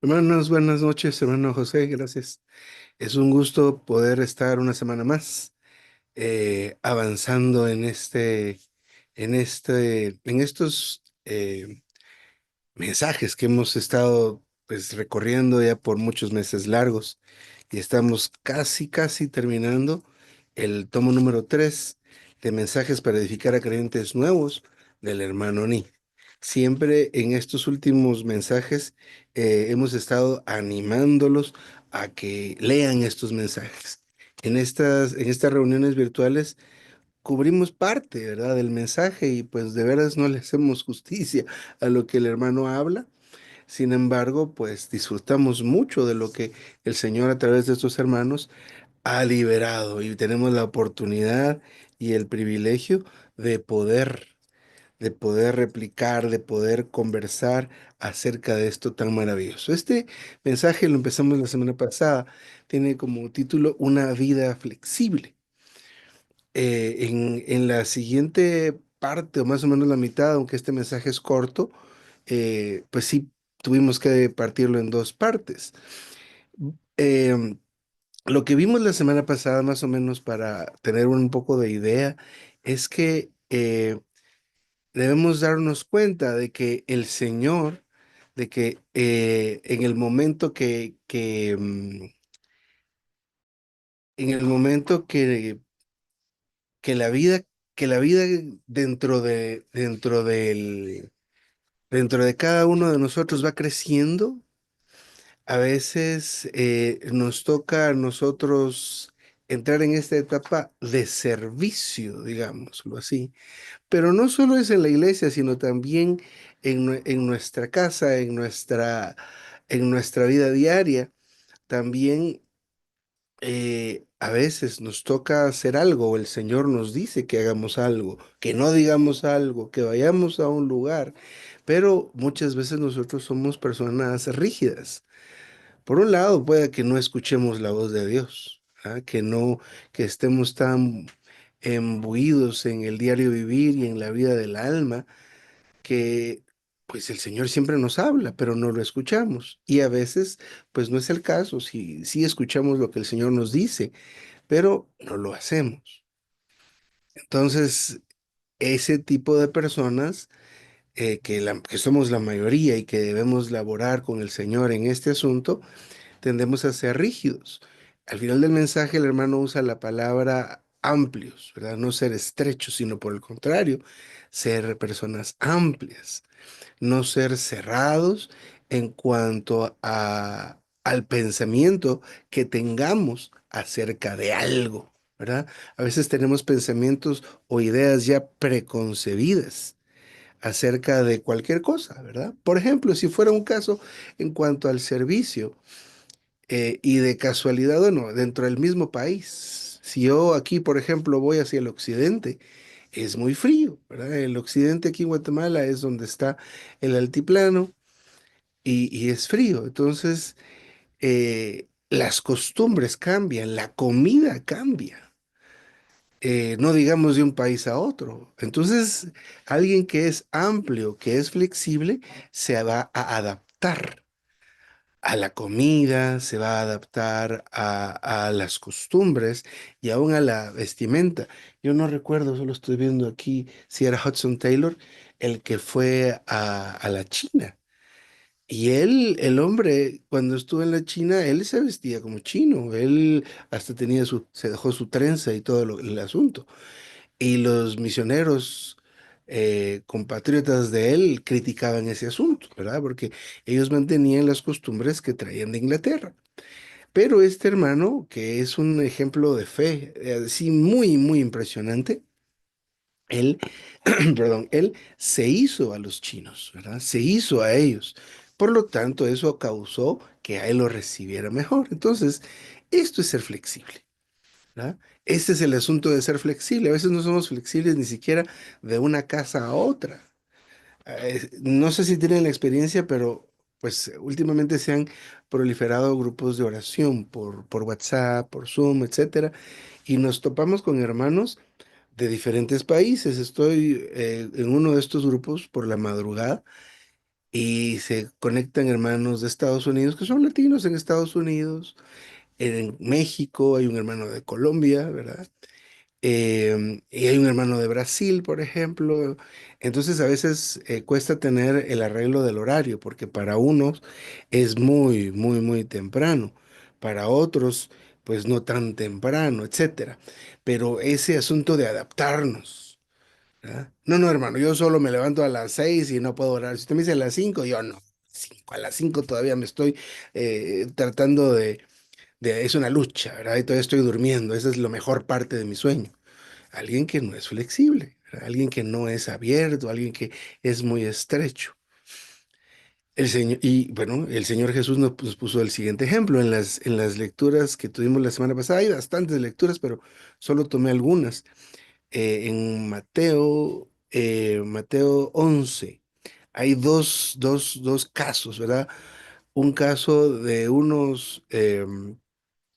Hermanos, buenas noches, hermano José, gracias. Es un gusto poder estar una semana más avanzando en estos mensajes que hemos estado pues recorriendo ya por muchos meses largos y estamos casi terminando el tomo número 3 de mensajes para edificar a creyentes nuevos del hermano Ni. Siempre en estos últimos mensajes hemos estado animándolos a que lean estos mensajes. En estas reuniones virtuales cubrimos parte, ¿verdad?, del mensaje y pues de veras no le hacemos justicia a lo que el hermano habla. Sin embargo, pues disfrutamos mucho de lo que el Señor a través de estos hermanos ha liberado y tenemos la oportunidad y el privilegio de poder replicar, de poder conversar acerca de esto tan maravilloso. Este mensaje lo empezamos la semana pasada, tiene como título Una vida flexible. En la siguiente parte, o más o menos la mitad, aunque este mensaje es corto, pues sí tuvimos que partirlo en dos partes. Em, lo que vimos la semana pasada, más o menos para tener un poco de idea, es que debemos darnos cuenta de que el Señor, de que en el momento en el momento que la vida, que la vida dentro de cada uno de nosotros va creciendo, a veces nos toca a nosotros entrar en esta etapa de servicio, digámoslo así. Pero no solo es en la iglesia, sino también en nuestra casa, en nuestra vida diaria. También a veces nos toca hacer algo, o el Señor nos dice que hagamos algo, que no digamos algo, que vayamos a un lugar, pero muchas veces nosotros somos personas rígidas. Por un lado, puede que no escuchemos la voz de Dios, ¿ah? Que estemos tan embuidos en el diario vivir y en la vida del alma, que pues el Señor siempre nos habla, pero no lo escuchamos. Y a veces, pues no es el caso, si escuchamos lo que el Señor nos dice, pero no lo hacemos. Entonces, ese tipo de personas, que somos la mayoría y que debemos laborar con el Señor en este asunto, tendemos a ser rígidos. Al final del mensaje, el hermano usa la palabra amplios, ¿verdad? No ser estrechos, sino por el contrario, ser personas amplias, no ser cerrados en cuanto al pensamiento que tengamos acerca de algo, ¿verdad? A veces tenemos pensamientos o ideas ya preconcebidas acerca de cualquier cosa, ¿verdad? Por ejemplo, si fuera un caso en cuanto al servicio, y de casualidad, bueno, dentro del mismo país, si yo aquí, por ejemplo, voy hacia el occidente, es muy frío, ¿verdad? El occidente aquí en Guatemala es donde está el altiplano y es frío. Entonces, las costumbres cambian, la comida cambia, no digamos de un país a otro. Entonces, alguien que es amplio, que es flexible, se va a adaptar a la comida, se va a adaptar a las costumbres y aún a la vestimenta. Yo no recuerdo, solo estoy viendo aquí si era Hudson Taylor el que fue a la China. Y él, el hombre, cuando estuvo en la China, él se vestía como chino. Él hasta se dejó su trenza y todo el asunto. Y los misioneros compatriotas de él criticaban ese asunto, ¿verdad? Porque ellos mantenían las costumbres que traían de Inglaterra. Pero este hermano, que es un ejemplo de fe, así muy impresionante, él, perdón, él se hizo a los chinos, ¿verdad? Se hizo a ellos. Por lo tanto, eso causó que a él lo recibiera mejor. Entonces, esto es ser flexible. ¿verdad? Este es el asunto de ser flexible. A veces no somos flexibles ni siquiera de una casa a otra. No sé si tienen la experiencia, pero pues últimamente se han proliferado grupos de oración por WhatsApp, por Zoom, etcétera, y nos topamos con hermanos de diferentes países. Estoy en uno de estos grupos por la madrugada y se conectan hermanos de Estados Unidos que son latinos en Estados Unidos, en México hay un hermano de Colombia, ¿verdad? Y hay un hermano de Brasil, por ejemplo. Entonces a veces cuesta tener el arreglo del horario, porque para unos es muy, muy, muy temprano, para otros, pues no tan temprano, etcétera. Pero ese asunto de adaptarnos, ¿verdad? No, no, hermano, yo solo me levanto a las 6 y no puedo orar. Si usted me dice a las 5 yo no. A las 5 todavía me estoy tratando es una lucha, ¿verdad? Y todavía estoy durmiendo. Esa es la mejor parte de mi sueño. Alguien que no es flexible, ¿verdad? Alguien que no es abierto, alguien que es muy estrecho. El Señor, y bueno, el Señor Jesús nos puso el siguiente ejemplo en las lecturas que tuvimos la semana pasada. Hay bastantes lecturas, pero solo tomé algunas. En Mateo 11, hay dos casos, ¿verdad? Un caso de unos,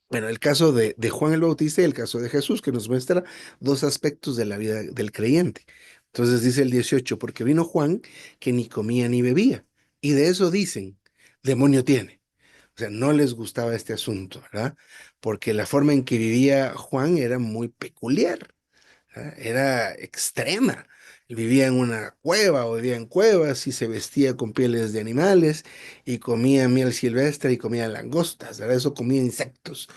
bueno, el caso de Juan el Bautista y el caso de Jesús, que nos muestra dos aspectos de la vida del creyente. Entonces dice el 18, porque vino Juan que ni comía ni bebía. Y de eso dicen, demonio tiene. O sea, no les gustaba este asunto, ¿verdad? Porque la forma en que vivía Juan era muy peculiar, ¿verdad? Era extrema. Él vivía en una cueva o vivía en cuevas y se vestía con pieles de animales y comía miel silvestre y comía langostas, ¿verdad? Eso comía insectos.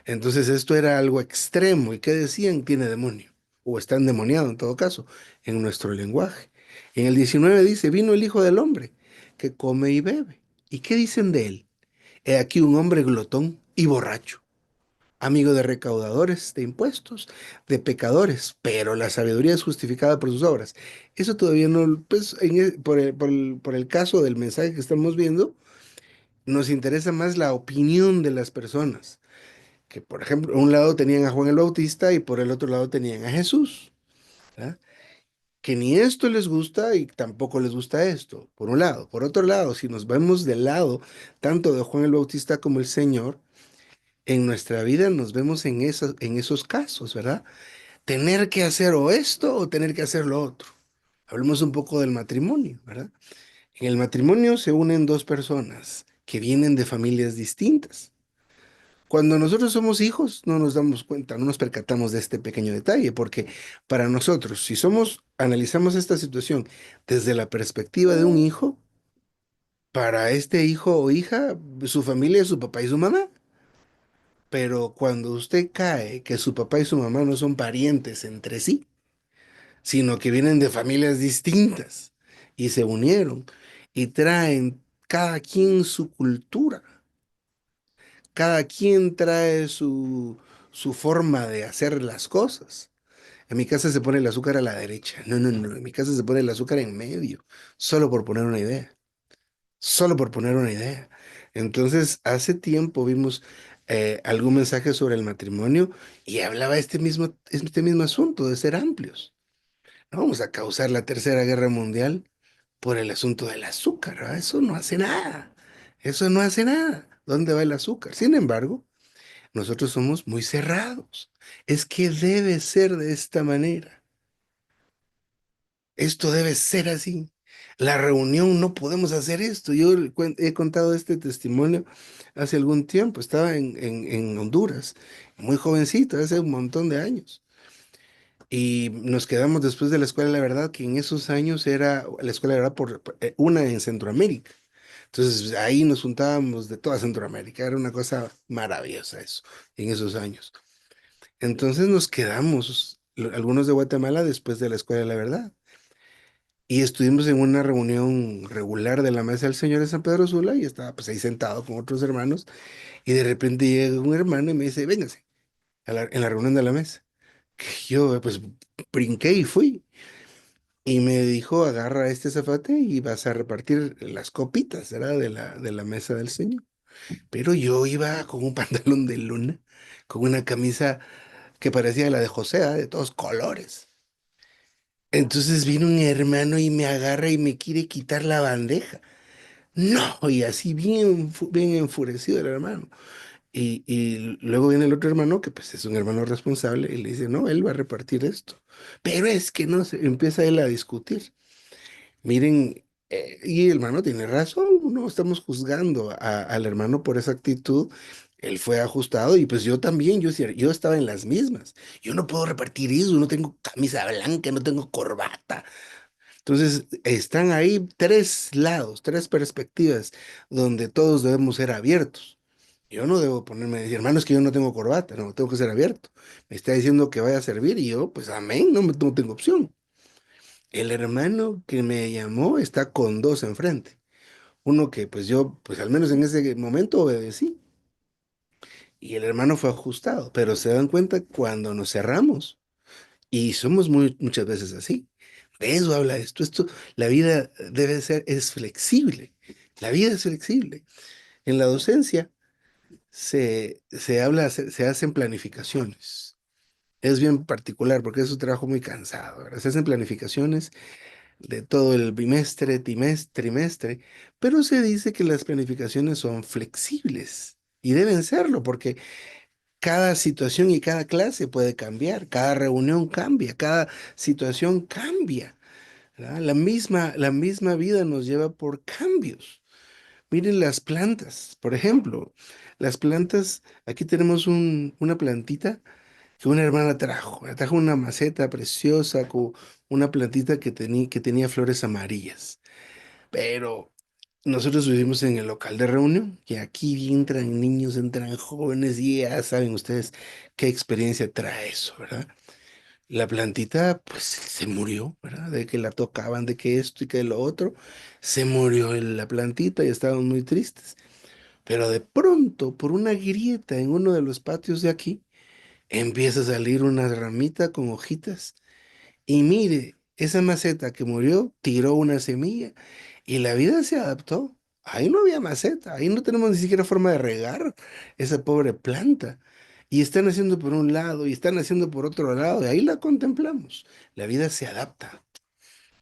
Entonces esto era algo extremo. ¿Y qué decían? Tiene demonio. O está endemoniado en todo caso, en nuestro lenguaje. En el 19 dice, vino el Hijo del Hombre, que come y bebe. ¿Y qué dicen de él? He aquí un hombre glotón y borracho, amigo de recaudadores de impuestos, de pecadores, pero la sabiduría es justificada por sus obras. Eso todavía no, pues por el caso del mensaje que estamos viendo, nos interesa más la opinión de las personas que por ejemplo, un lado tenían a Juan el Bautista y por el otro lado tenían a Jesús, ¿verdad? Que ni esto les gusta y tampoco les gusta esto, por un lado. Por otro lado, si nos vemos del lado tanto de Juan el Bautista como el Señor, en nuestra vida nos vemos en esos casos, ¿verdad? Tener que hacer o esto o tener que hacer lo otro. Hablemos un poco del matrimonio, ¿verdad? En el matrimonio se unen dos personas que vienen de familias distintas. Cuando nosotros somos hijos, no nos damos cuenta, no nos percatamos de este pequeño detalle, porque para nosotros, si analizamos esta situación desde la perspectiva de un hijo, para este hijo o hija, su familia es su papá y su mamá. Pero cuando usted cae que su papá y su mamá no son parientes entre sí, sino que vienen de familias distintas y se unieron y traen cada quien su cultura. Cada quien trae su forma de hacer las cosas. En mi casa se pone el azúcar a la derecha. No, no, no. En mi casa se pone el azúcar en medio. Solo por poner una idea. Solo por poner una idea. Entonces, hace tiempo vimos algún mensaje sobre el matrimonio y hablaba este mismo asunto de ser amplios. No vamos a causar la Tercera Guerra Mundial por el asunto del azúcar, ¿verdad? Eso no hace nada. Eso no hace nada. ¿Dónde va el azúcar? Sin embargo, nosotros somos muy cerrados. Es que debe ser de esta manera. Esto debe ser así. La reunión no podemos hacer esto. Yo he contado este testimonio hace algún tiempo. Estaba en Honduras, muy jovencito, hace un montón de años. Y nos quedamos después de la Escuela de la Verdad, que en esos años era la Escuela de la Verdad una en Centroamérica. Entonces ahí nos juntábamos de toda Centroamérica. Era una cosa maravillosa eso, en esos años. Entonces nos quedamos, algunos de Guatemala, después de la Escuela de la Verdad. Y estuvimos en una reunión regular de la Mesa del Señor de San Pedro Sula y estaba pues ahí sentado con otros hermanos. Y de repente llega un hermano y me dice, véngase, en la reunión de la mesa. Que yo pues brinqué y fui. Y me dijo, agarra este zafate y vas a repartir las copitas, ¿verdad? De la mesa del Señor. Pero yo iba con un pantalón de luna, con una camisa que parecía la de José, ¿ah? De todos colores. Entonces viene un hermano y me agarra y me quiere quitar la bandeja. No, y así bien, bien enfurecido el hermano. Y luego viene el otro hermano, que pues es un hermano responsable, y le dice, no, él va a repartir esto. Pero es que no, se empieza él a discutir. Miren, Y el hermano tiene razón, no estamos juzgando al hermano por esa actitud. Él fue ajustado y pues yo también, yo estaba en las mismas. Yo no puedo repartir eso, no tengo camisa blanca, no tengo corbata. Entonces, están ahí tres lados, tres perspectivas donde todos debemos ser abiertos. Yo no debo ponerme a decir, hermano, es que yo no tengo corbata, no, tengo que ser abierto. Me está diciendo que vaya a servir y yo, pues amén, no tengo opción. El hermano que me llamó está con dos enfrente. Uno que pues yo, pues al menos en ese momento obedecí. Y el hermano fue ajustado, pero se dan cuenta cuando nos cerramos. Y somos muchas veces así. De eso habla esto. La vida debe ser, es flexible. La vida es flexible. En la docencia se hacen planificaciones. Es bien particular porque es un trabajo muy cansado, ¿verdad? Se hacen planificaciones de todo el bimestre, trimestre, pero se dice que las planificaciones son flexibles y deben serlo porque cada situación y cada clase puede cambiar, cada reunión cambia, cada situación cambia, ¿verdad? La misma vida nos lleva por cambios. Miren las plantas, por ejemplo, las plantas, aquí tenemos una plantita que una hermana trajo una maceta preciosa con una plantita que tenía flores amarillas. Pero nosotros vivimos en el local de reunión y aquí entran niños, entran jóvenes y ya saben ustedes qué experiencia trae eso, ¿verdad? La plantita pues se murió, ¿verdad? De que la tocaban, de que esto y que lo otro, se murió la plantita y estaban muy tristes. Pero de pronto, por una grieta en uno de los patios de aquí, empieza a salir una ramita con hojitas y mire, esa maceta que murió tiró una semilla y la vida se adaptó. Ahí no había maceta, ahí no tenemos ni siquiera forma de regar esa pobre planta. Y están haciendo por un lado y están haciendo por otro lado, y ahí la contemplamos. La vida se adapta.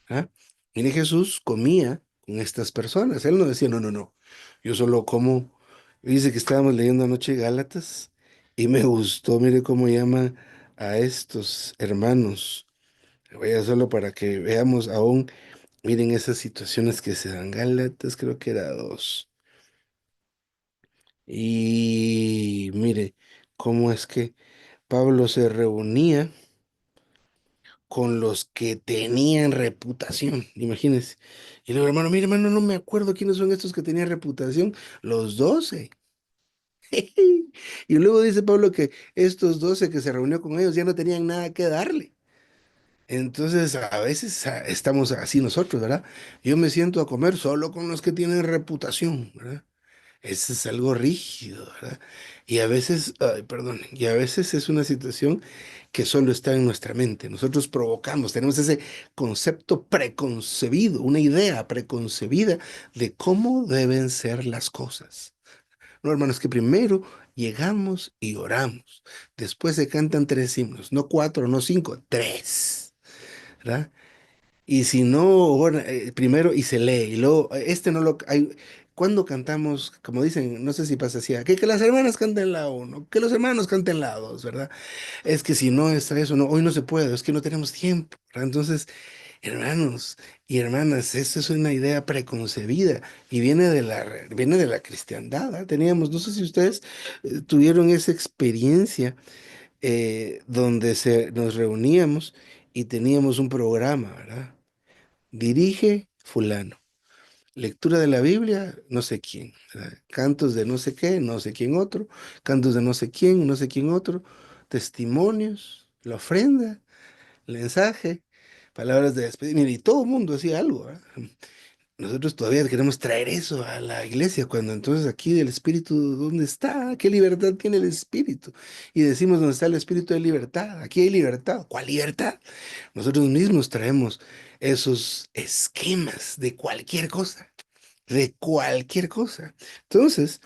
¿Ah? Mire, Jesús comía con estas personas. Él no decía, no, no, no, yo solo como. Dice que estábamos leyendo anoche Gálatas y me gustó, mire cómo llama a estos hermanos. Vaya solo para que veamos aún, miren esas situaciones que se dan. Gálatas, creo que era 2. Y mire cómo es que Pablo se reunía con los que tenían reputación, imagínense. Y luego, hermano, mire, hermano, no me acuerdo quiénes son estos que tenían reputación, los 12. Y luego dice Pablo que estos 12 que se reunió con ellos ya no tenían nada que darle. Entonces, a veces estamos así nosotros, ¿verdad? Yo me siento a comer solo con los que tienen reputación, ¿verdad? Eso es algo rígido, ¿verdad? Y a veces, ay, perdón, y a veces es una situación que solo está en nuestra mente. Nosotros provocamos, tenemos ese concepto preconcebido, una idea preconcebida de cómo deben ser las cosas. No, hermanos, que primero llegamos y oramos. Después se cantan tres himnos, no cuatro, no cinco, tres, ¿verdad? Y si no, bueno, primero y se lee, y luego, este no lo hay. Cuando cantamos, como dicen, no sé si pasa así, que las hermanas canten la uno, que los hermanos canten la dos, ¿verdad? Es que si no está eso, no, hoy no se puede, es que no tenemos tiempo, ¿verdad? Entonces, hermanos y hermanas, esto es una idea preconcebida y viene de la cristiandad, ¿ah? Teníamos, no sé si ustedes tuvieron esa experiencia donde nos reuníamos y teníamos un programa, ¿verdad? Dirige fulano. Lectura de la Biblia, no sé quién, ¿verdad? Cantos de no sé qué, no sé quién otro. Cantos de no sé quién otro. Testimonios, la ofrenda, el mensaje, palabras de despedida. Mira, y todo el mundo hacía algo, ¿verdad? Nosotros todavía queremos traer eso a la iglesia, cuando entonces aquí el Espíritu, ¿dónde está? ¿Qué libertad tiene el Espíritu? Y decimos, ¿dónde está el Espíritu de libertad? Aquí hay libertad. ¿Cuál libertad? Nosotros mismos traemos esos esquemas de cualquier cosa, de cualquier cosa. Entonces,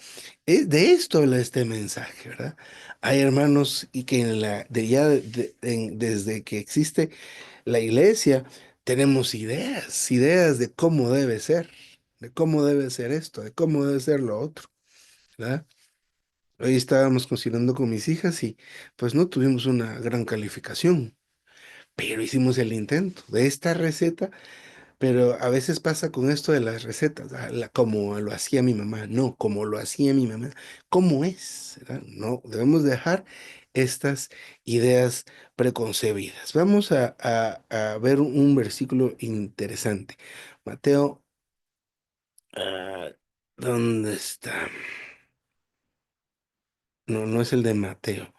de esto habla este mensaje, ¿verdad? Hay hermanos y que desde que existe la iglesia, tenemos ideas de cómo debe ser, de cómo debe ser esto, de cómo debe ser lo otro, ¿verdad? Hoy estábamos cocinando con mis hijas y pues no tuvimos una gran calificación, pero hicimos el intento de esta receta. Pero a veces pasa con esto de las recetas, como lo hacía mi mamá, no, como lo hacía mi mamá, ¿cómo es? ¿Verdad? No, debemos dejar estas ideas preconcebidas. Vamos a ver un versículo interesante. Mateo, ah, ¿dónde está? No, no es el de Mateo,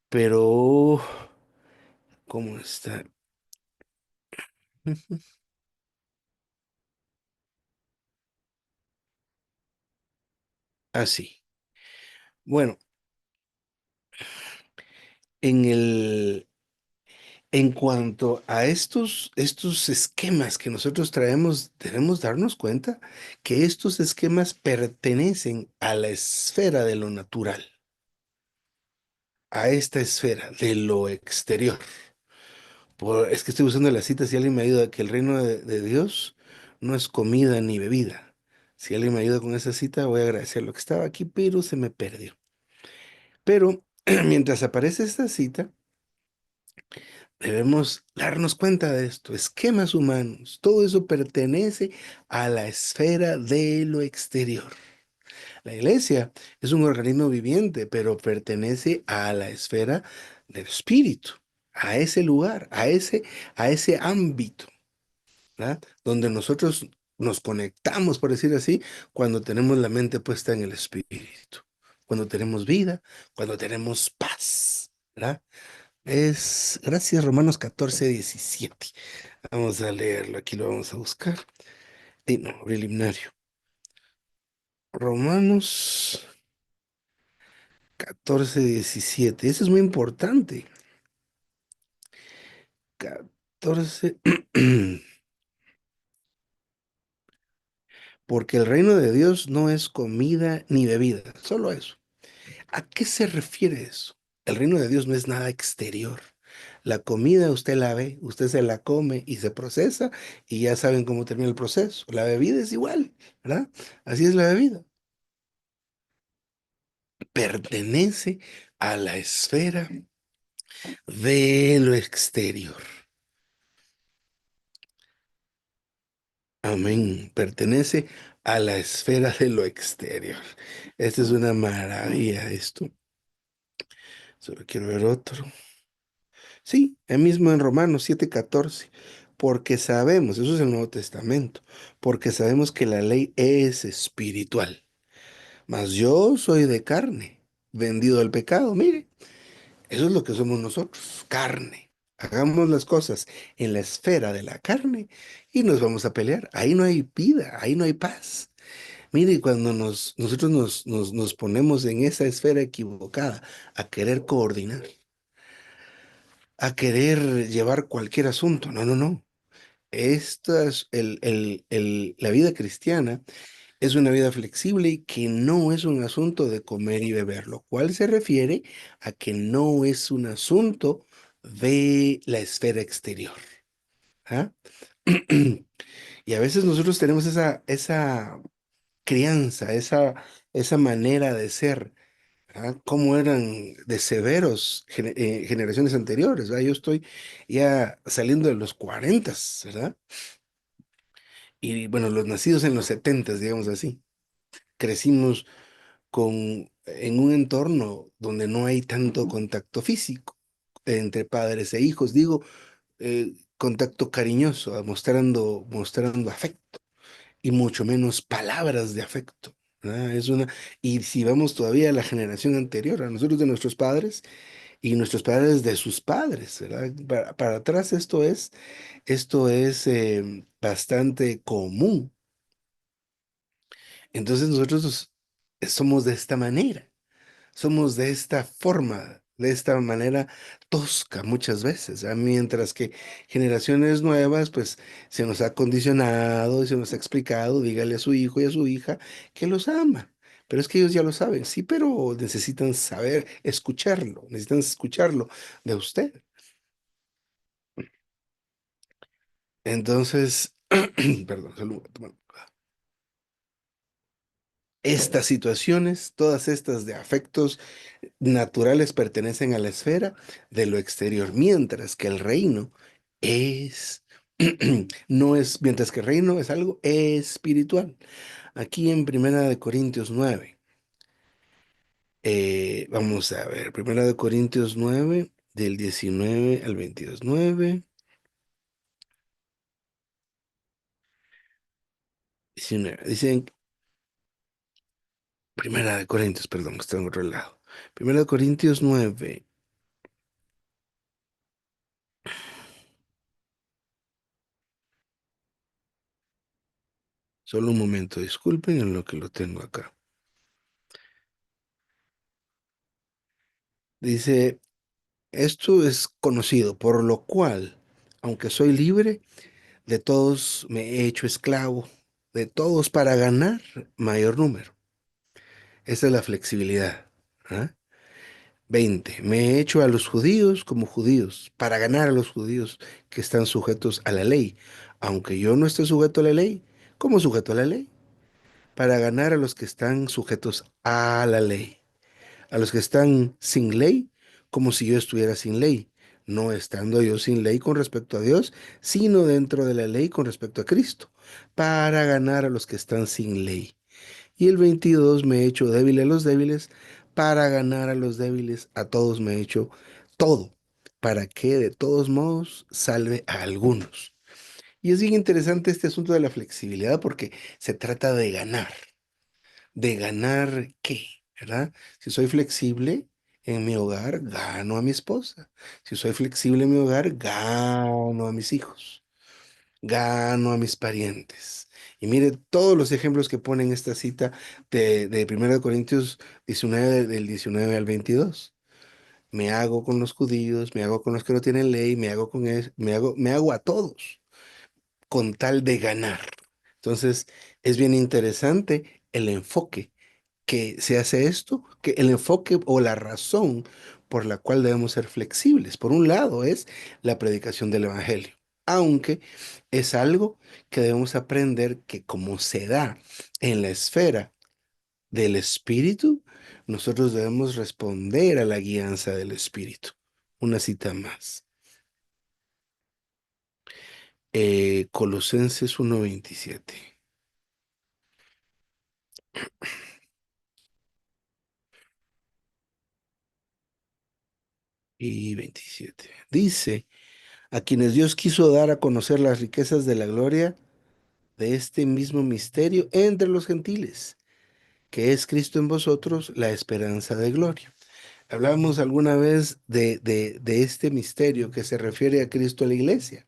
pero ¿cómo está? Así. Bueno, en en cuanto a estos esquemas que nosotros traemos, debemos darnos cuenta que estos esquemas pertenecen a la esfera de lo natural, a esta esfera de lo exterior. Es que estoy usando la cita, si alguien me ayuda, que el reino de Dios no es comida ni bebida. Si alguien me ayuda con esa cita, voy a agradecer lo que estaba aquí, pero se me perdió. Pero mientras aparece esta cita, debemos darnos cuenta de esto, esquemas humanos, todo eso pertenece a la esfera de lo exterior. La iglesia es un organismo viviente, pero pertenece a la esfera del espíritu, a ese lugar, a ese ámbito, ¿verdad? Donde nosotros nos conectamos, por decir así, cuando tenemos la mente puesta en el espíritu, cuando tenemos vida, cuando tenemos paz, ¿verdad? Es, gracias, Romanos 14:17. Vamos a leerlo, aquí lo vamos a buscar. Y no, preliminario. Romanos 14:17. Eso es muy importante. 14. Porque el reino de Dios no es comida ni bebida, solo eso. ¿A qué se refiere eso? El reino de Dios no es nada exterior. La comida usted la ve, usted se la come y se procesa y ya saben cómo termina el proceso. La bebida es igual, ¿verdad? Así es la bebida. Pertenece a la esfera de lo exterior. Amén. Pertenece a la esfera de lo exterior. Esta es una maravilla esto. Solo quiero ver otro. Sí, el mismo en Romanos 7:14. Porque sabemos, eso es el Nuevo Testamento, porque sabemos que la ley es espiritual. Mas yo soy de carne, vendido al pecado. Mire, eso es lo que somos nosotros, carne. Hagamos las cosas en la esfera de la carne y nos vamos a pelear. Ahí no hay vida, ahí no hay paz. Mire, cuando nosotros nos ponemos en esa esfera equivocada a querer coordinar, a querer llevar cualquier asunto, no, no, no. Esta es la vida cristiana es una vida flexible y que no es un asunto de comer y beber, lo cual se refiere a que no es un asunto de la esfera exterior. ¿Ah? Y a veces nosotros tenemos esa crianza, esa manera de ser, ¿verdad? Como eran de severos generaciones anteriores, ¿verdad? Yo estoy ya saliendo de los 40, ¿verdad? Y bueno, los nacidos en los 70, digamos así. Crecimos en un entorno donde no hay tanto contacto físico entre padres e hijos, digo, contacto cariñoso, mostrando afecto y mucho menos palabras de afecto. ¿Verdad? Y si vamos todavía a la generación anterior, a nosotros de nuestros padres y nuestros padres de sus padres, ¿verdad? Para atrás esto es bastante común. Entonces nosotros somos de esta manera. Somos de esta forma, de esta manera tosca muchas veces, ¿ah? Mientras que generaciones nuevas, pues se nos ha condicionado y se nos ha explicado, dígale a su hijo y a su hija que los ama. Pero es que ellos ya lo saben, sí, pero necesitan saber escucharlo, necesitan escucharlo de usted. Entonces, perdón, salud, tomar. Estas situaciones, todas estas de afectos naturales pertenecen a la esfera de lo exterior, mientras que el reino es No es, mientras que reino es algo espiritual. Aquí en Primera de Corintios 9, vamos a ver, Primera de Corintios 9, del 19 al 22, 9, 19. Dicen, Primera de Corintios, perdón, que está en otro lado. Primera de Corintios 9, solo un momento, disculpen en lo que lo tengo acá. Dice, esto es conocido, por lo cual, aunque soy libre, de todos me he hecho esclavo, de todos para ganar mayor número. Esa es la flexibilidad. ¿Ah? 20. Me he hecho a los judíos como judíos, para ganar a los judíos que están sujetos a la ley. Aunque yo no esté sujeto a la ley, ¿cómo sujeto a la ley? Para ganar a los que están sujetos a la ley. A los que están sin ley, como si yo estuviera sin ley, no estando yo sin ley con respecto a Dios, sino dentro de la ley con respecto a Cristo, para ganar a los que están sin ley. Y el 22, me he hecho débil a los débiles, para ganar a los débiles, a todos me he hecho todo, para que de todos modos salve a algunos. Y es bien interesante este asunto de la flexibilidad porque se trata de ganar. ¿De ganar qué? ¿Verdad? Si soy flexible en mi hogar, gano a mi esposa. Si soy flexible en mi hogar, gano a mis hijos, gano a mis parientes. Y mire todos los ejemplos que pone en esta cita de 1 Corintios 19, del 19 al 22. Me hago con los judíos, me hago con los que no tienen ley, me hago con me hago a todos con tal de ganar. Entonces, es bien interesante el enfoque que se hace esto, que el enfoque o la razón por la cual debemos ser flexibles. Por un lado es la predicación del Evangelio, aunque es algo que debemos aprender que como se da en la esfera del Espíritu, nosotros debemos responder a la guianza del Espíritu. Una cita más. Colosenses 1:27 y 27. Dice, a quienes Dios quiso dar a conocer las riquezas de la gloria de este mismo misterio entre los gentiles, que es Cristo en vosotros, la esperanza de gloria. Hablamos alguna vez de este misterio que se refiere a Cristo a la iglesia.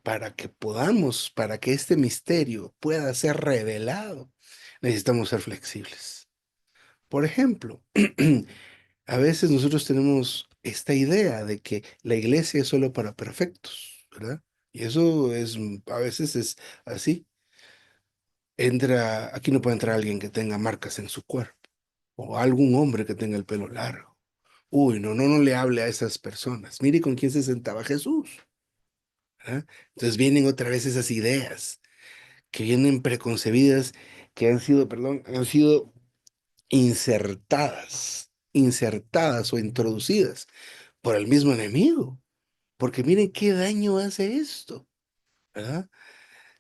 Para que este misterio pueda ser revelado, necesitamos ser flexibles. Por ejemplo, a veces nosotros tenemos esta idea de que la iglesia es solo para perfectos, ¿verdad? Y eso es, a veces es así. Aquí no puede entrar alguien que tenga marcas en su cuerpo o algún hombre que tenga el pelo largo. Uy, no le hable a esas personas. Mire con quién se sentaba Jesús. ¿Ah? Entonces vienen otra vez esas ideas que vienen preconcebidas, que han sido, perdón, han sido insertadas o introducidas por el mismo enemigo. Porque miren qué daño hace esto, ¿verdad?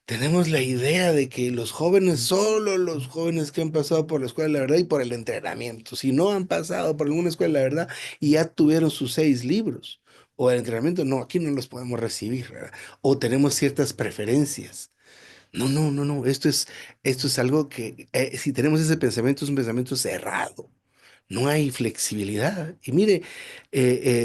Tenemos la idea de que los jóvenes, solo los jóvenes que han pasado por la escuela de la verdad y por el entrenamiento, si no han pasado por alguna escuela de la verdad y ya tuvieron sus 6 libros o el entrenamiento, no, aquí no los podemos recibir, ¿verdad? O tenemos ciertas preferencias. No, esto es algo que, si tenemos ese pensamiento, es un pensamiento cerrado. No hay flexibilidad. Y mire,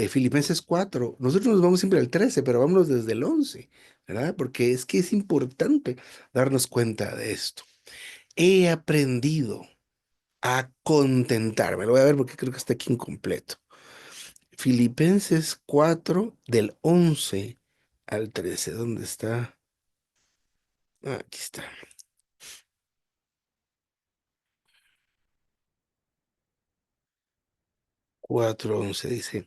Filipenses 4, nosotros nos vamos siempre al 13, pero vámonos desde el 11, ¿verdad? Porque es que es importante darnos cuenta de esto. He aprendido a contentarme. Lo voy a ver porque creo que está aquí incompleto. Filipenses 4 del 11 al 13. ¿Dónde está? Ah, aquí está. 4:11 dice.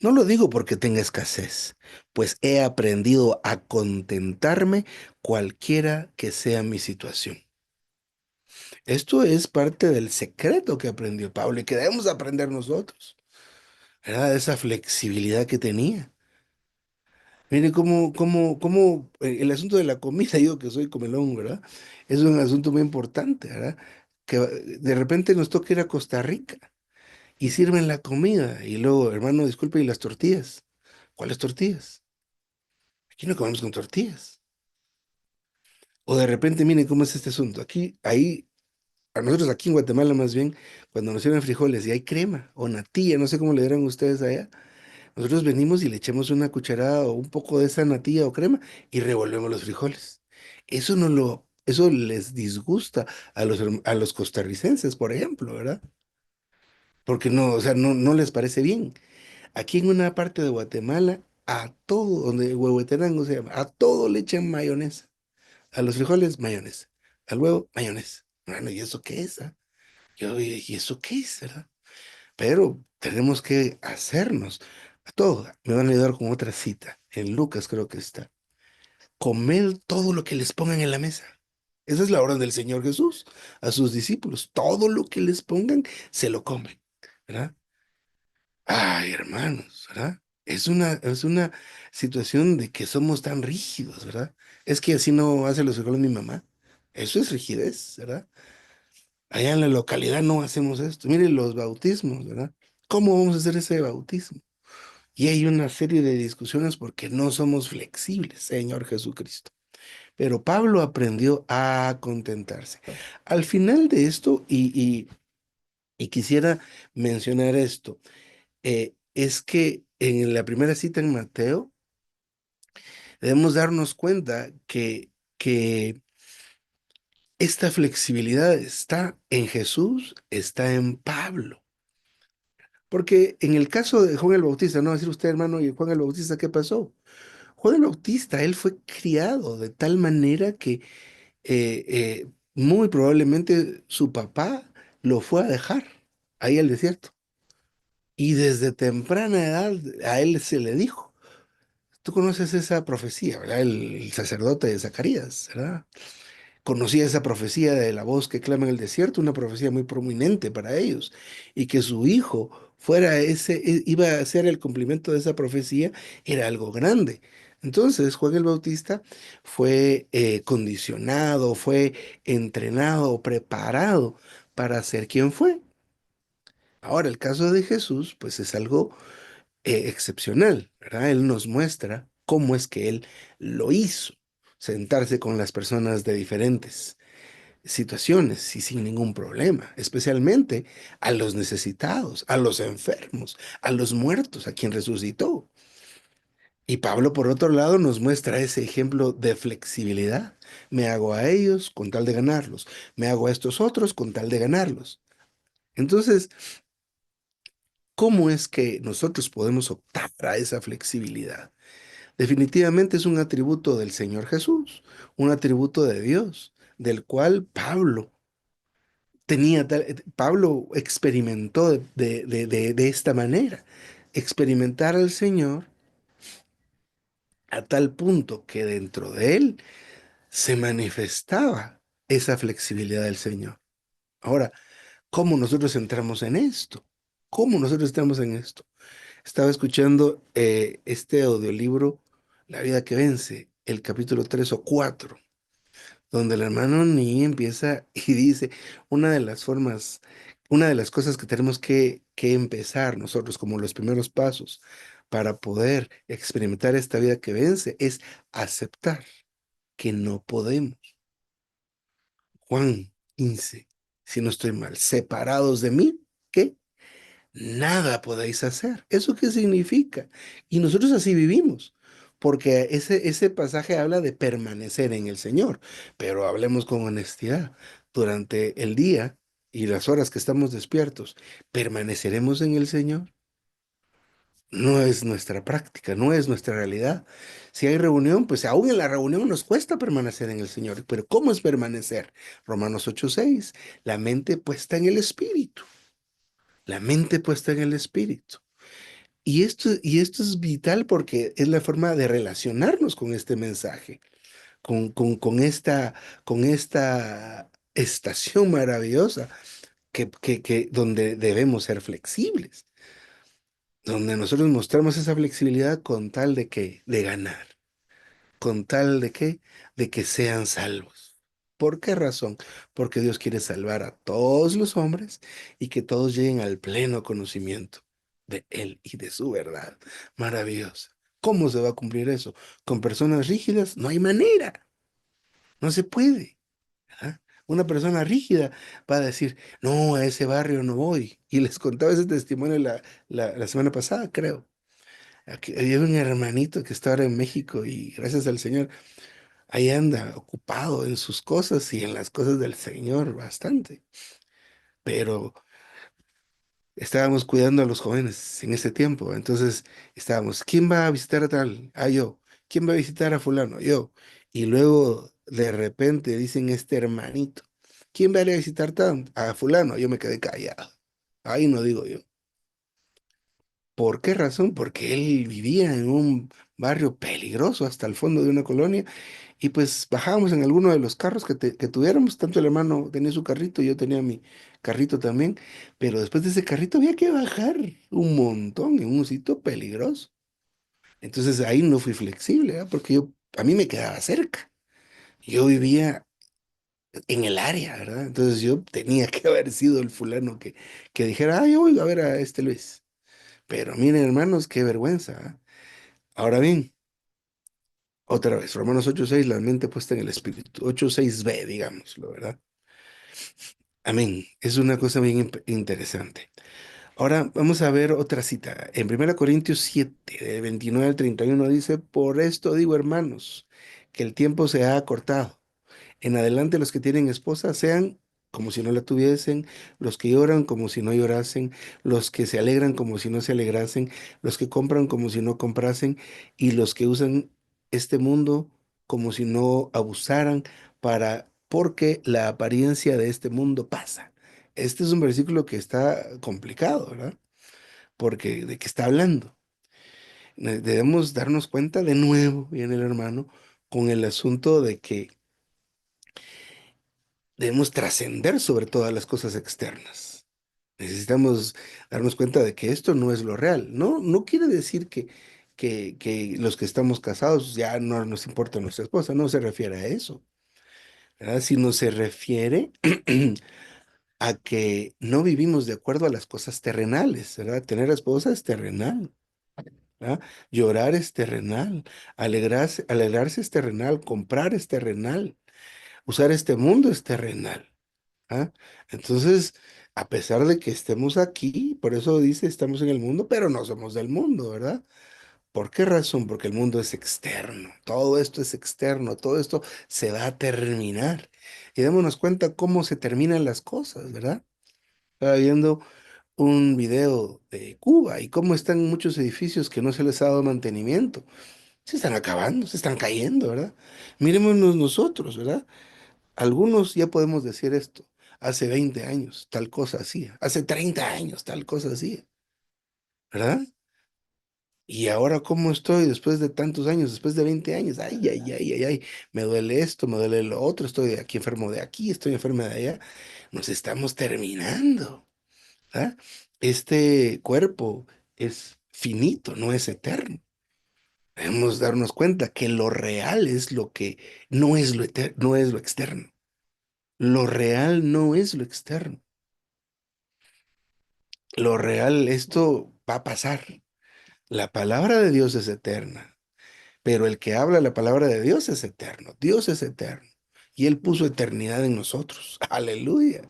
No lo digo porque tenga escasez, pues he aprendido a contentarme cualquiera que sea mi situación. Esto es parte del secreto que aprendió Pablo y que debemos aprender nosotros, ¿verdad? Esa flexibilidad que tenía. Mire cómo el asunto de la comida, yo que soy comelón, ¿verdad? Es un asunto muy importante, ¿verdad? Que de repente nos toca ir a Costa Rica y sirven la comida y luego, hermano, disculpe, ¿y las tortillas? ¿Cuáles tortillas? Aquí no comemos con tortillas. O de repente, miren cómo es este asunto. Aquí, ahí, a nosotros aquí en Guatemala más bien, cuando nos sirven frijoles y hay crema o natilla, no sé cómo le dirán ustedes allá, nosotros venimos y le echamos una cucharada o un poco de esa natilla o crema y revolvemos los frijoles. Eso les disgusta a los costarricenses, por ejemplo, ¿verdad? Porque no, o sea, no les parece bien. Aquí en una parte de Guatemala, a todo, donde Huehuetenango se llama, a todo le echan mayonesa. A los frijoles, mayonesa. Al huevo, mayonesa. Bueno, ¿y eso qué es? Ah? ¿Y eso qué es, verdad? Pero tenemos que hacernos a todo. Me van a ayudar con otra cita. En Lucas creo que está. Comed todo lo que les pongan en la mesa. Esa es la orden del Señor Jesús a sus discípulos. Todo lo que les pongan, se lo comen. ¿Verdad? Ay, hermanos, ¿verdad? Es una situación de que somos tan rígidos, ¿verdad? Es que así no hace los frijoles mi mamá. Eso es rigidez, ¿verdad? Allá en la localidad no hacemos esto. Miren los bautismos, ¿verdad? ¿Cómo vamos a hacer ese bautismo? Y hay una serie de discusiones porque no somos flexibles, Señor Jesucristo. Pero Pablo aprendió a contentarse. Al final de esto, y quisiera mencionar esto, es que en la primera cita en Mateo, debemos darnos cuenta que esta flexibilidad está en Jesús, está en Pablo. Porque en el caso de Juan el Bautista, no va a decir usted, hermano, y Juan el Bautista, ¿qué pasó? Juan el Bautista, él fue criado de tal manera que muy probablemente su papá lo fue a dejar ahí al desierto. Y desde temprana edad a él se le dijo, tú conoces esa profecía, ¿verdad? El sacerdote de Zacarías, ¿verdad? Conocía esa profecía de la voz que clama en el desierto, una profecía muy prominente para ellos, y que su hijo iba a ser el cumplimiento de esa profecía, era algo grande. Entonces, Juan el Bautista fue condicionado, fue entrenado, preparado para ser quien fue. Ahora, el caso de Jesús, pues es algo excepcional, ¿verdad? Él nos muestra cómo es que él lo hizo, sentarse con las personas de diferentes situaciones y sin ningún problema, especialmente a los necesitados, a los enfermos, a los muertos, a quien resucitó. Y Pablo, por otro lado, nos muestra ese ejemplo de flexibilidad. Me hago a ellos con tal de ganarlos, me hago a estos otros con tal de ganarlos. Entonces, ¿cómo es que nosotros podemos optar a esa flexibilidad? Definitivamente es un atributo del Señor Jesús, un atributo de Dios, del cual Pablo experimentó de esta manera, experimentar al Señor a tal punto que dentro de él se manifestaba esa flexibilidad del Señor. Ahora, ¿cómo nosotros entramos en esto? ¿Cómo nosotros estamos en esto? Estaba escuchando este audiolibro, La vida que vence, el capítulo 3 o 4, donde el hermano Ni empieza y dice, una de las formas, una de las cosas que tenemos que empezar nosotros como los primeros pasos para poder experimentar esta vida que vence es aceptar que no podemos. Juan 15, si no estoy mal, separados de mí, ¿qué? Nada podéis hacer. ¿Eso qué significa? Y nosotros así vivimos, porque ese pasaje habla de permanecer en el Señor, pero hablemos con honestidad. Durante el día y las horas que estamos despiertos, ¿permaneceremos en el Señor? No es nuestra práctica, no es nuestra realidad. Si hay reunión, pues aún en la reunión nos cuesta permanecer en el Señor. Pero ¿cómo es permanecer? Romanos 8:6, la mente puesta en el Espíritu, la mente puesta en el Espíritu. Y esto es vital porque es la forma de relacionarnos con este mensaje, con esta estación maravillosa donde debemos ser flexibles. donde nosotros mostramos esa flexibilidad con tal de que, de ganar, con tal de que, de que sean salvos. ¿Por qué razón? Porque Dios quiere salvar a todos los hombres y que todos lleguen al pleno conocimiento de Él y de su verdad. Maravilloso. ¿Cómo se va a cumplir eso? ¿Con personas rígidas? No hay manera, no se puede. ¿Ah? Una persona rígida va a decir, no, a ese barrio no voy. Y les contaba ese testimonio la semana pasada, creo. Aquí, había un hermanito que está ahora en México y gracias al Señor, ahí anda ocupado en sus cosas y en las cosas del Señor bastante. Pero estábamos cuidando a los jóvenes en ese tiempo. Entonces estábamos, ¿quién va a visitar a tal? Ah, yo. ¿Quién va a visitar a fulano? Yo. Y luego de repente dicen este hermanito, ¿quién va a ir a visitar a fulano? Yo me quedé callado. Ahí no digo yo. ¿Por qué razón? Porque él vivía en un barrio peligroso hasta el fondo de una colonia y pues bajábamos en alguno de los carros que tuviéramos, tanto el hermano tenía su carrito, yo tenía mi carrito también, pero después de ese carrito había que bajar un montón en un sitio peligroso. Entonces ahí no fui flexible, ¿ah? Porque a mí me quedaba cerca. Yo vivía en el área, ¿verdad? Entonces yo tenía que haber sido el fulano que dijera, ay, yo voy a ver a este Luis. Pero miren, hermanos, qué vergüenza, ¿ah? Ahora bien, otra vez, Romanos 8:6, la mente puesta en el espíritu. 8:6b, digámoslo, ¿verdad? Amén. Es una cosa bien interesante. Ahora vamos a ver otra cita. En 1 Corintios 7, de 29 al 31 dice, por esto digo, hermanos, que el tiempo se ha acortado. En adelante los que tienen esposa sean como si no la tuviesen, los que lloran como si no llorasen, los que se alegran como si no se alegrasen, los que compran como si no comprasen, y los que usan este mundo como si no abusaran porque la apariencia de este mundo pasa. Este es un versículo que está complicado, ¿verdad? Porque ¿de qué está hablando? Debemos darnos cuenta de nuevo, viene el hermano, con el asunto de que debemos trascender sobre todas las cosas externas. Necesitamos darnos cuenta de que esto no es lo real. No, no quiere decir que los que estamos casados ya no nos importa nuestra esposa, no se refiere a eso, ¿verdad? Sino se refiere a que no vivimos de acuerdo a las cosas terrenales, ¿verdad? Tener esposa es terrenal, ¿verdad? Llorar es terrenal, alegrarse es terrenal, comprar es terrenal, usar este mundo es terrenal. ¿Ah? Entonces, a pesar de que estemos aquí, por eso dice, estamos en el mundo, pero no somos del mundo, ¿verdad? ¿Por qué razón? Porque el mundo es externo, todo esto es externo, todo esto se va a terminar. Y démonos cuenta cómo se terminan las cosas, ¿verdad? Estaba viendo un video de Cuba y cómo están muchos edificios que no se les ha dado mantenimiento. Se están acabando, se están cayendo, ¿verdad? Miremonos nosotros, ¿verdad? Algunos ya podemos decir esto. Hace 20 años tal cosa hacía. Hace 30 años tal cosa hacía. ¿Verdad? Y ahora cómo estoy después de tantos años, después de 20 años. Ay, ay, ay, ay, ay. Me duele esto, me duele lo otro. Estoy aquí enfermo de aquí, estoy enfermo de allá. Nos estamos terminando. ¿Verdad? Este cuerpo es finito, no es eterno. Debemos darnos cuenta que lo real es lo que no es no es lo externo. Lo real no es lo externo. Lo real, esto va a pasar. La palabra de Dios es eterna, pero el que habla la palabra de Dios es eterno. Dios es eterno. Y Él puso eternidad en nosotros. Aleluya.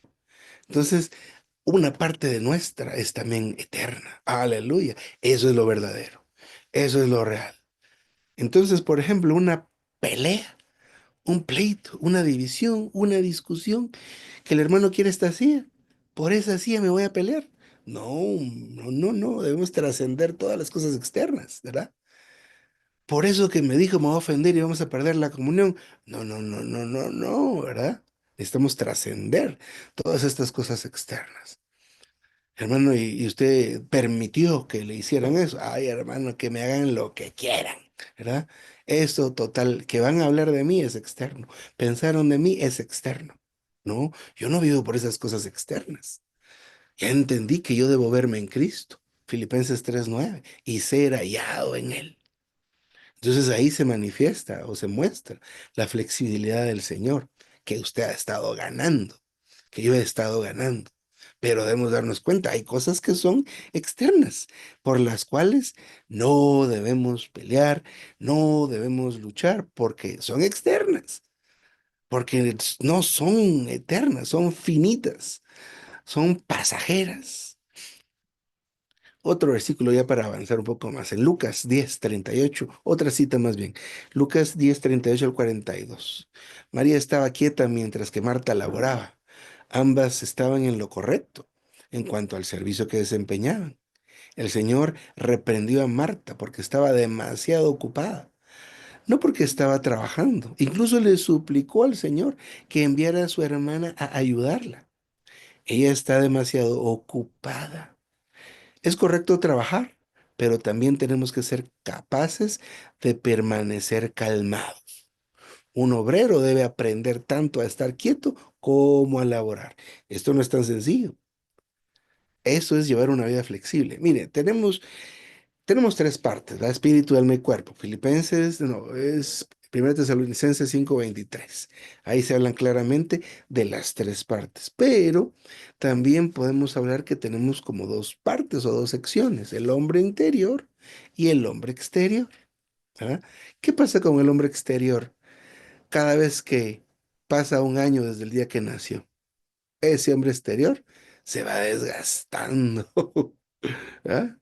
Entonces, una parte de nuestra es también eterna. Aleluya. Eso es lo verdadero. Eso es lo real. Entonces, por ejemplo, una pelea, un pleito, una división, una discusión, que el hermano quiere esta silla, por esa silla me voy a pelear. No, no, no, no, debemos trascender todas las cosas externas, ¿verdad? Por eso que me dijo me va a ofender y vamos a perder la comunión. No, no, no, no, no, no, ¿verdad? Necesitamos trascender todas estas cosas externas. Hermano, y usted permitió que le hicieran eso. Ay, hermano, que me hagan lo que quieran, ¿verdad? Eso total, que van a hablar de mí es externo. Pensaron de mí es externo. No, yo no vivo por esas cosas externas. Ya entendí que yo debo verme en Cristo. Filipenses 3:9, y ser hallado en Él. Entonces ahí se manifiesta o se muestra la flexibilidad del Señor, que usted ha estado ganando, que yo he estado ganando. Pero debemos darnos cuenta, hay cosas que son externas, por las cuales no debemos pelear, no debemos luchar, porque son externas, porque no son eternas, son finitas, son pasajeras. Otro versículo ya para avanzar un poco más, en Lucas 10:38, otra cita más bien, Lucas 10:38 al 42. María estaba quieta mientras que Marta laboraba. Ambas estaban en lo correcto en cuanto al servicio que desempeñaban. El Señor reprendió a Marta porque estaba demasiado ocupada, no porque estaba trabajando. Incluso le suplicó al Señor que enviara a su hermana a ayudarla. Ella está demasiado ocupada. Es correcto trabajar, pero también tenemos que ser capaces de permanecer calmados. Un obrero debe aprender tanto a estar quieto como a laborar. Esto no es tan sencillo. Eso es llevar una vida flexible. Mire, tenemos tres partes, ¿verdad? Espíritu, alma y cuerpo. Filipenses, no, es 1 Tesalonicenses 5:23. Ahí se hablan claramente de las tres partes, pero también podemos hablar que tenemos como dos partes o dos secciones, el hombre interior y el hombre exterior, ¿verdad? ¿Qué pasa con el hombre exterior cada vez que pasa un año desde el día que nació? Ese hombre exterior se va desgastando, ¿verdad?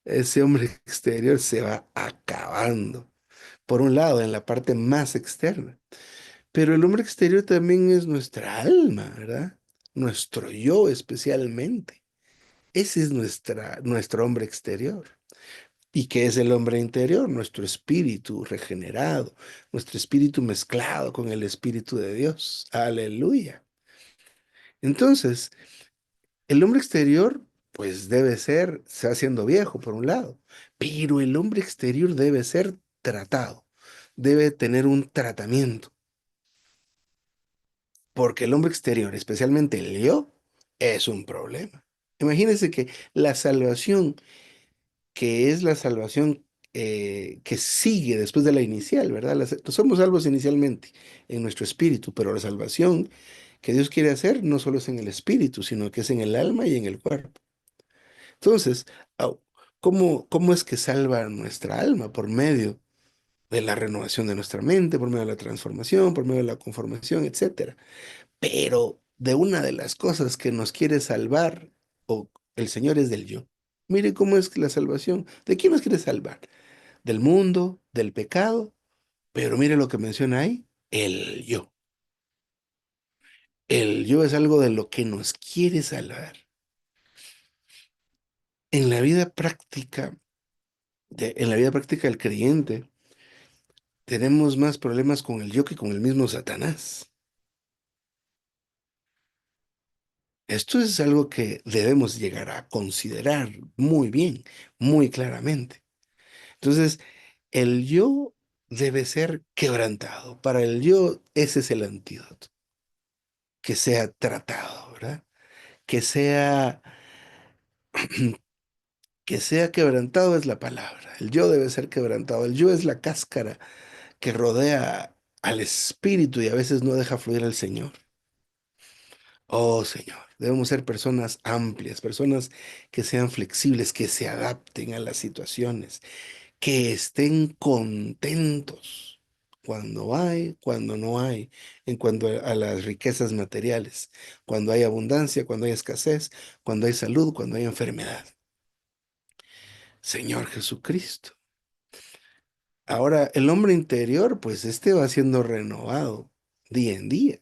Ese hombre exterior se va acabando. Por un lado, en la parte más externa. Pero el hombre exterior también es nuestra alma, ¿verdad? Nuestro yo especialmente. Ese es nuestro hombre exterior. ¿Y qué es el hombre interior? Nuestro espíritu regenerado, nuestro espíritu mezclado con el espíritu de Dios. Aleluya. Entonces, el hombre exterior, pues debe ser, se va haciendo viejo por un lado, pero el hombre exterior debe ser tratado, debe tener un tratamiento, porque el hombre exterior, especialmente el yo, es un problema. Imagínense que la salvación, que es la salvación que sigue después de la inicial, ¿verdad? Somos salvos inicialmente en nuestro espíritu, pero la salvación que Dios quiere hacer no solo es en el espíritu, sino que es en el alma y en el cuerpo. Entonces, au, ¿cómo es que salva nuestra alma? Por medio de la renovación de nuestra mente, por medio de la transformación, por medio de la conformación, etcétera. Pero de una de las cosas que nos quiere salvar, o el Señor es del yo. Mire cómo es que la salvación. ¿De quién nos quiere salvar? Del mundo, del pecado, pero mire lo que menciona ahí, el yo. El yo es algo de lo que nos quiere salvar. En la vida práctica, en la vida práctica del creyente, tenemos más problemas con el yo que con el mismo Satanás. Esto es algo que debemos llegar a considerar muy bien, muy claramente. Entonces, el yo debe ser quebrantado. Para el yo, ese es el antídoto. Que sea tratado, ¿verdad? Que sea, que sea quebrantado es la palabra. El yo debe ser quebrantado. El yo es la cáscara que rodea al espíritu y a veces no deja fluir al Señor. Oh Señor, debemos ser personas amplias, personas que sean flexibles, que se adapten a las situaciones, que estén contentos cuando hay, cuando no hay, en cuanto a las riquezas materiales, cuando hay abundancia, cuando hay escasez, cuando hay salud, cuando hay enfermedad. Señor Jesucristo. Ahora, el hombre interior, pues este va siendo renovado día en día.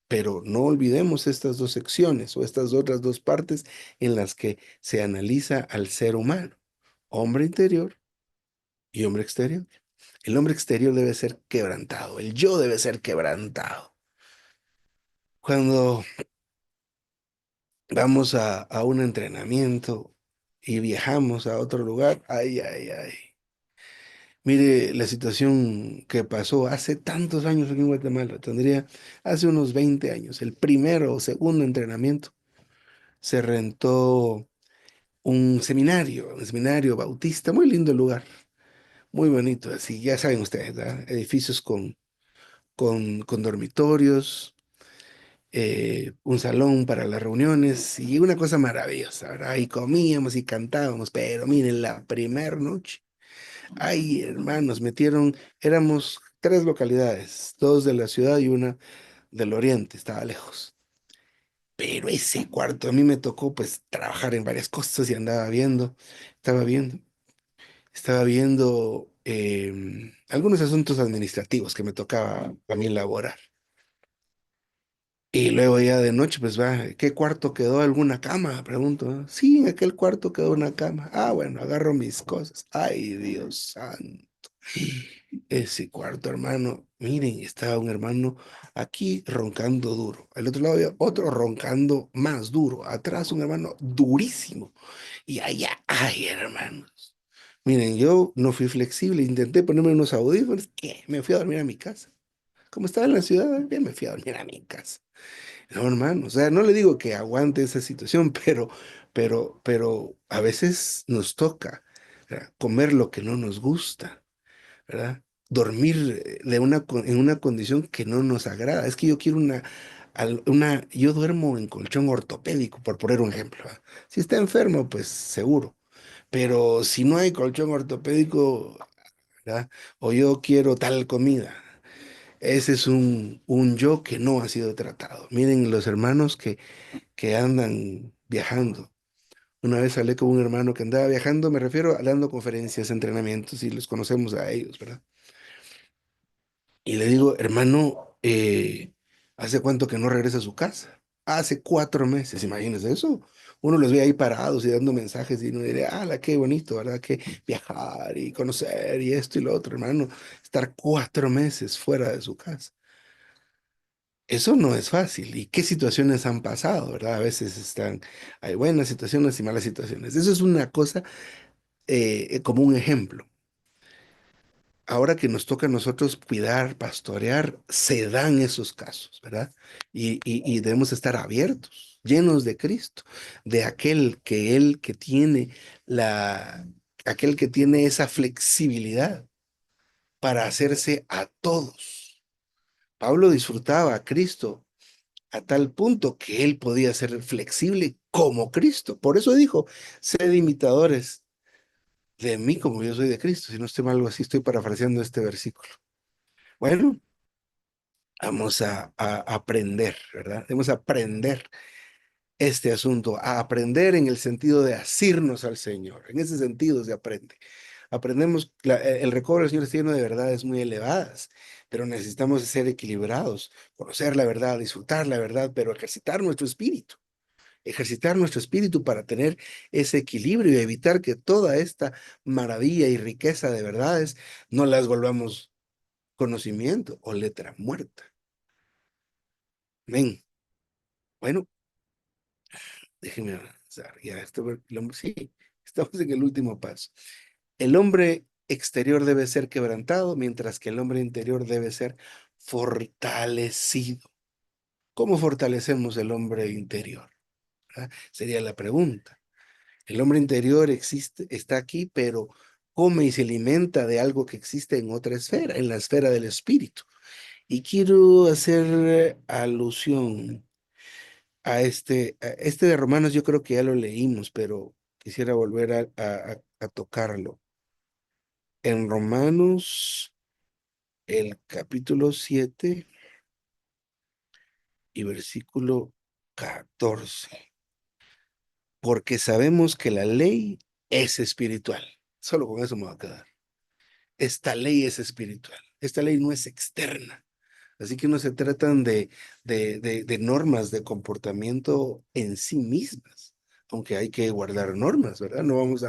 Pero no olvidemos estas dos secciones o estas otras dos partes en las que se analiza al ser humano, hombre interior y hombre exterior. El hombre exterior debe ser quebrantado, el yo debe ser quebrantado. Cuando vamos a un entrenamiento y viajamos a otro lugar, ay, ay, ay. Mire la situación que pasó hace tantos años aquí en Guatemala, tendría hace unos 20 años, el primero o segundo entrenamiento. Se rentó un seminario bautista, muy lindo lugar, muy bonito, así, ya saben ustedes, ¿verdad? Edificios con dormitorios, un salón para las reuniones y una cosa maravillosa, ¿verdad? Y comíamos y cantábamos, pero miren, la primera noche, ay, hermanos, metieron, éramos tres localidades, dos de la ciudad y una del oriente, estaba lejos. Pero ese cuarto a mí me tocó pues trabajar en varias cosas y andaba viendo, estaba viendo, estaba viendo algunos asuntos administrativos que me tocaba a mí elaborar. Y luego ya de noche, pues va, ¿qué cuarto quedó? ¿Alguna cama? Pregunto. ¿No? Sí, en aquel cuarto quedó una cama. Ah, bueno, agarro mis cosas. Ay, Dios santo. Ese cuarto, hermano, miren, estaba un hermano aquí roncando duro. Al otro lado había otro roncando más duro. Atrás un hermano durísimo. Y allá, ay, hermanos. Miren, yo no fui flexible, intenté ponerme unos audífonos, ¿qué? Me fui a dormir a mi casa. Como estaba en la ciudad, bien me fui a dormir a mi casa. No, hermano, o sea, no le digo que aguante esa situación, pero a veces nos toca, ¿verdad? Comer lo que no nos gusta, ¿verdad? Dormir en una condición que no nos agrada. Es que yo quiero yo duermo en colchón ortopédico, por poner un ejemplo. ¿Va? Si está enfermo, pues seguro. Pero si no hay colchón ortopédico, ¿verdad? O yo quiero tal comida. Ese es un yo que no ha sido tratado. Miren los hermanos que andan viajando. Una vez hablé con un hermano que andaba viajando, me refiero a dando conferencias, entrenamientos, y los conocemos a ellos, ¿verdad? Y le digo, hermano, ¿hace cuánto que no regresa a su casa? Hace 4 meses, imagínese eso. Uno los ve ahí parados y dando mensajes y uno diría, la qué bonito, ¿verdad? Que viajar y conocer y esto y lo otro, hermano. Estar 4 meses fuera de su casa. Eso no es fácil. ¿Y qué situaciones han pasado, verdad? A veces hay buenas situaciones y malas situaciones. Eso es una cosa como un ejemplo. Ahora que nos toca a nosotros cuidar, pastorear, se dan esos casos, ¿verdad? Y debemos estar abiertos, llenos de Cristo, de Él que tiene aquel que tiene esa flexibilidad para hacerse a todos. Pablo disfrutaba a Cristo a tal punto que él podía ser flexible como Cristo. Por eso dijo, sed imitadores de mí como yo soy de Cristo. Si no estoy mal, algo así, estoy parafraseando este versículo. Bueno, vamos a aprender, ¿verdad? Debemos aprender este asunto, a aprender en el sentido de asirnos al Señor. En ese sentido se aprende. Aprendemos, el recobro del Señor está lleno de verdades muy elevadas, pero necesitamos ser equilibrados, conocer la verdad, disfrutar la verdad, pero ejercitar nuestro espíritu para tener ese equilibrio y evitar que toda esta maravilla y riqueza de verdades no las volvamos conocimiento o letra muerta. Amén. Bueno, déjenme avanzar. Ya, sí, estamos en el último paso. El hombre exterior debe ser quebrantado, mientras que el hombre interior debe ser fortalecido. ¿Cómo fortalecemos el hombre interior? ¿Ah? Sería la pregunta. El hombre interior existe, está aquí, pero come y se alimenta de algo que existe en otra esfera, en la esfera del espíritu. Y quiero hacer alusión a este de Romanos, yo creo que ya lo leímos, pero quisiera volver a tocarlo. En Romanos, el capítulo 7 y versículo 14. Porque sabemos que la ley es espiritual. Solo con eso me va a quedar. Esta ley es espiritual. Esta ley no es externa. Así que no se tratan de normas de comportamiento en sí mismas, aunque hay que guardar normas, ¿verdad? No vamos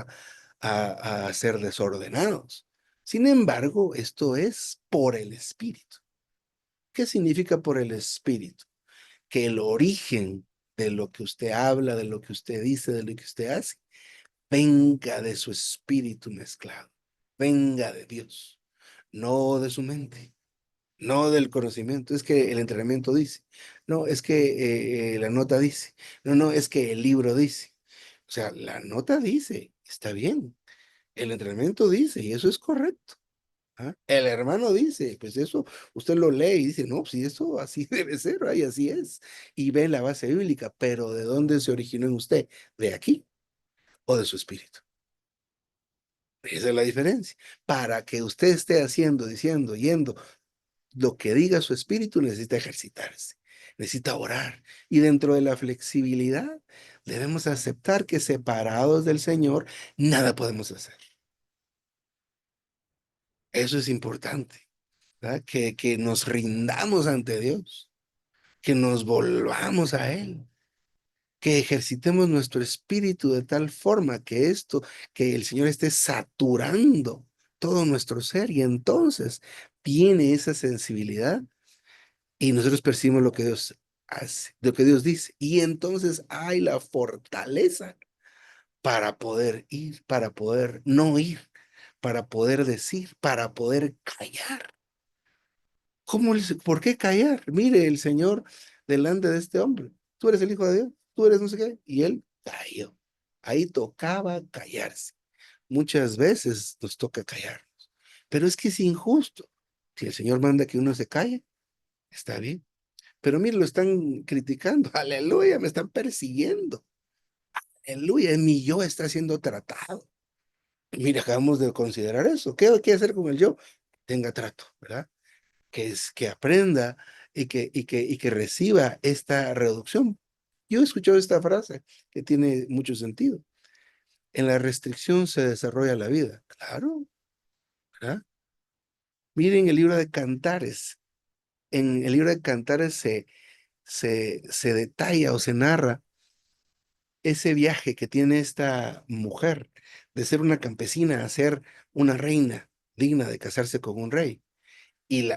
a ser desordenados. Sin embargo, esto es por el Espíritu. ¿Qué significa por el Espíritu? Que el origen de lo que usted habla, de lo que usted dice, de lo que usted hace, venga de su espíritu mezclado, venga de Dios, no de su mente. No del conocimiento, es que el entrenamiento dice, no, es que la nota dice, no, no, es que el libro dice. O sea, la nota dice, está bien. El entrenamiento dice, y eso es correcto. ¿Ah? El hermano dice, pues eso, usted lo lee y dice, no, si eso así debe ser, y así es. Y ve la base bíblica, pero ¿de dónde se originó en usted? ¿De aquí o de su espíritu? Esa es la diferencia. Para que usted esté haciendo, diciendo, yendo, lo que diga su espíritu necesita ejercitarse, necesita orar. Y dentro de la flexibilidad, debemos aceptar que separados del Señor, nada podemos hacer. Eso es importante, ¿verdad? Que nos rindamos ante Dios, que nos volvamos a Él, que ejercitemos nuestro espíritu de tal forma que esto, que el Señor esté saturando todo nuestro ser y entonces viene esa sensibilidad y nosotros percibimos lo que Dios hace, lo que Dios dice y entonces hay la fortaleza para poder ir, para poder no ir, para poder decir, para poder callar. ¿Por qué callar? Mire el Señor delante de este hombre. Tú eres el Hijo de Dios, tú eres no sé qué. Y él cayó. Ahí tocaba callarse. Muchas veces nos toca callarnos. Pero es que es injusto. Si el Señor manda que uno se calle, está bien. Pero mire, lo están criticando. Aleluya, me están persiguiendo. Aleluya, mi yo está siendo tratado. Mire, acabamos de considerar eso. ¿Qué hay que hacer con el yo? Tenga trato, ¿verdad? Que aprenda y que reciba esta reducción. Yo he escuchado esta frase que tiene mucho sentido. En la restricción se desarrolla la vida. Claro, ¿verdad? Miren el libro de Cantares. En el libro de Cantares se detalla o se narra ese viaje que tiene esta mujer de ser una campesina a ser una reina digna de casarse con un rey. Y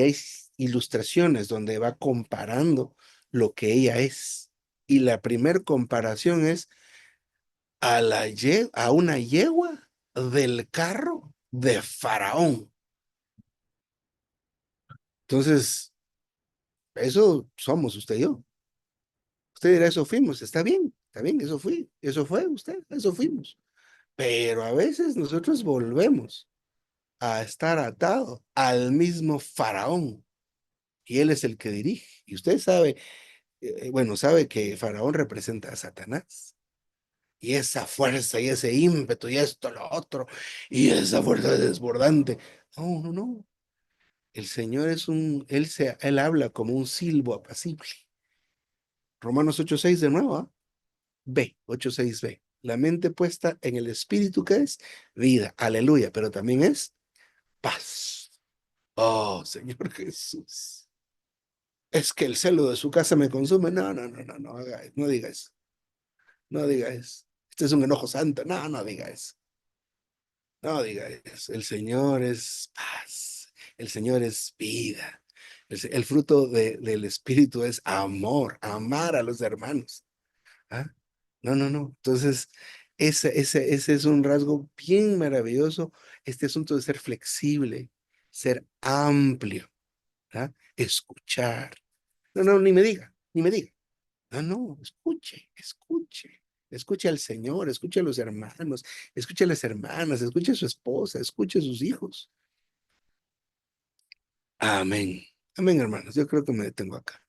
hay ilustraciones donde va comparando lo que ella es. Y la primer comparación es a una yegua del carro de Faraón. Entonces, eso somos usted y yo. Usted dirá, eso fuimos, está bien, eso fui, eso fue usted, eso fuimos. Pero a veces nosotros volvemos a estar atados al mismo Faraón y él es el que dirige. Y usted sabe bueno, sabe que Faraón representa a Satanás. Y esa fuerza y ese ímpetu y esto, lo otro, y esa fuerza desbordante. No, no, no. El Señor él habla como un silbo apacible. Romanos 8:6 de nuevo, ¿ah? B, 8:6b. La mente puesta en el espíritu que es vida, aleluya, pero también es paz. Oh, Señor Jesús. Es que el celo de su casa me consume. No, no, no, no, no, no diga eso. No diga eso. Este es un enojo santo. No, no diga eso. No diga eso. El Señor es paz. El Señor es vida. El fruto del Espíritu es amor, amar a los hermanos. ¿Ah? No, no, no. Entonces, ese es un rasgo bien maravilloso. Este asunto de ser flexible, ser amplio, ¿ah? Escuchar. No, no, ni me diga, ni me diga. No, no, escuche, escuche. Escuche al Señor, escuche a los hermanos, escuche a las hermanas, escuche a su esposa, escuche a sus hijos. Amén. Amén, hermanos. Yo creo que me detengo acá.